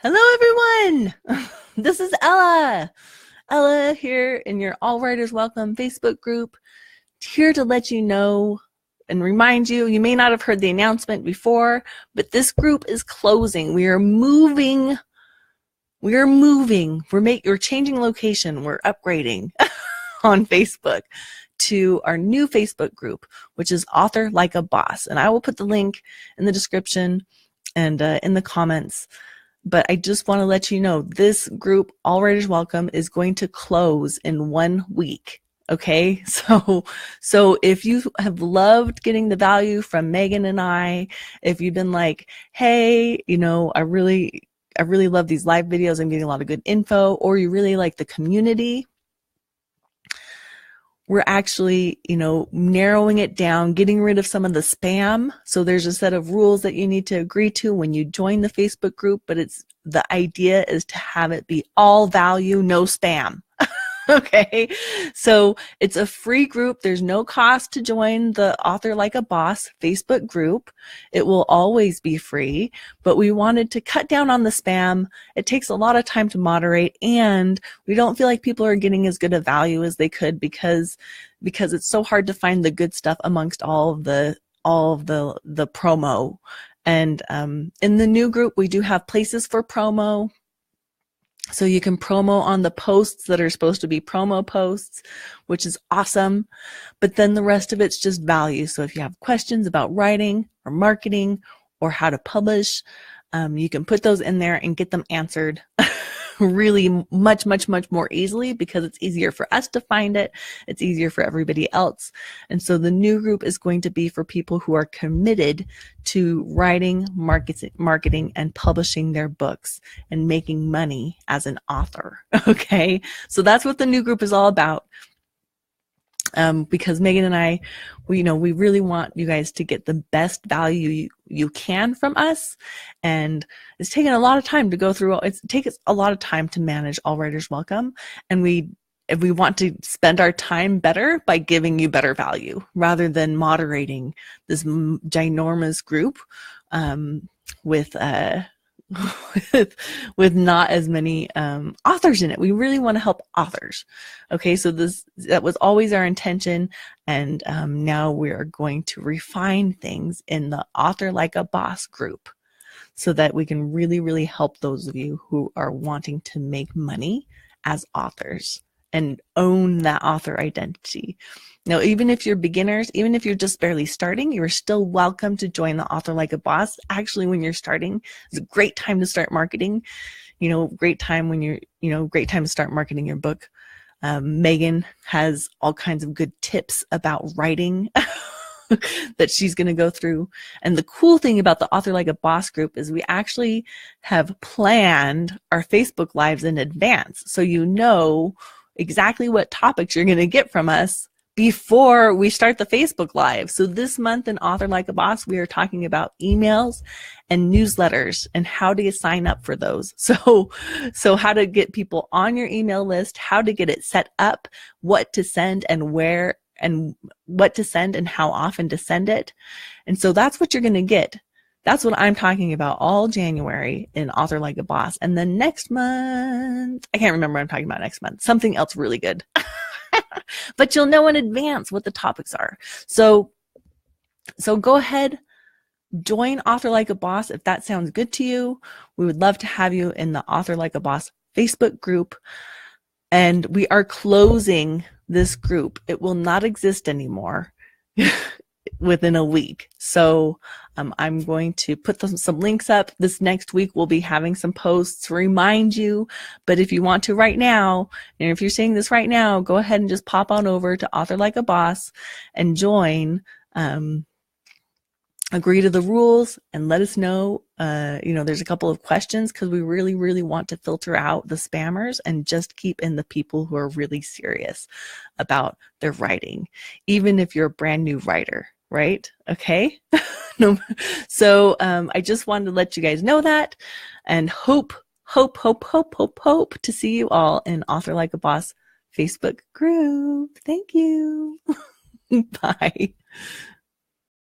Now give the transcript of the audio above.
Hello, everyone. This is Ella. Ella here in your All Writers Welcome Facebook group, here to let you know and remind you, you may not have heard the announcement before, but this group is closing. We are moving. We're changing location. We're upgrading on Facebook to our new Facebook group, which is Author Like a Boss. And I will put the link in the description and in the comments. But I just want to let you know this group, All Writers Welcome, is going to close in 1 week. Okay, so if you have loved getting the value from Megan and I, if you've been like, hey, I really love these live videos, I'm getting a lot of good info, or you really like the community, we're actually, narrowing it down, getting rid of some of the spam. So there's a set of rules that you need to agree to when you join the Facebook group, but the idea is to have it be all value, no spam. Okay, so it's a free group. There's no cost to join the Author Like a Boss Facebook group. It will always be free, but we wanted to cut down on the spam. It takes a lot of time to moderate, and we don't feel like people are getting as good a value as they could because it's so hard to find the good stuff amongst all of the promo. And in the new group, we do have places for promo. So you can promo on the posts that are supposed to be promo posts, which is awesome. But then the rest of it's just value. So if you have questions about writing or marketing or how to publish, you can put those in there and get them answered really much more easily, because it's easier for us to find it. It's easier for everybody else. And so the new group is going to be for people who are committed to writing, marketing, and publishing their books and making money as an author. Okay. So that's what the new group is all about. Because Megan and I, we really want you guys to get the best value you can from us. And it's taken a lot of time to go through. It takes a lot of time to manage All Writers Welcome. And we want to spend our time better by giving you better value rather than moderating this ginormous group, with not as many authors in it. We really want to help authors. Okay, so that was always our intention, and now we are going to refine things in the Author Like a Boss group so that we can really help those of you who are wanting to make money as authors and own that author identity. Now, even if you're beginners, even if you're just barely starting, you're still welcome to join the Author Like a Boss. Actually, when you're starting, it's a great time to start marketing. Great time to start marketing your book. Megan has all kinds of good tips about writing that she's going to go through. And the cool thing about the Author Like a Boss group is we actually have planned our Facebook Lives in advance. So you know exactly what topics you're going to get from us before we start the Facebook Live. So this month in Author Like a Boss, we are talking about emails and newsletters and how to sign up for those. So how to get people on your email list, how to get it set up, what to send and where, and what to send and how often to send it. And so that's what you're going to get. That's what I'm talking about all January in Author Like a Boss. And then next month, I can't remember what I'm talking about next month, something else really good. But you'll know in advance what the topics are. So go ahead, join Author Like a Boss if that sounds good to you. We would love to have you in the Author Like a Boss Facebook group. And we are closing this group. It will not exist anymore within a week. So I'm going to put some links up. This next week we'll be having some posts to remind you. But if you want to right now, and if you're seeing this right now, go ahead and just pop on over to Author Like a Boss and join. Agree to the rules and let us know. There's a couple of questions because we really want to filter out the spammers and just keep in the people who are really serious about their writing, even if you're a brand new writer, right? Okay. No. So I just wanted to let you guys know that, and hope to see you all in Author Like a Boss Facebook group. Thank you. Bye.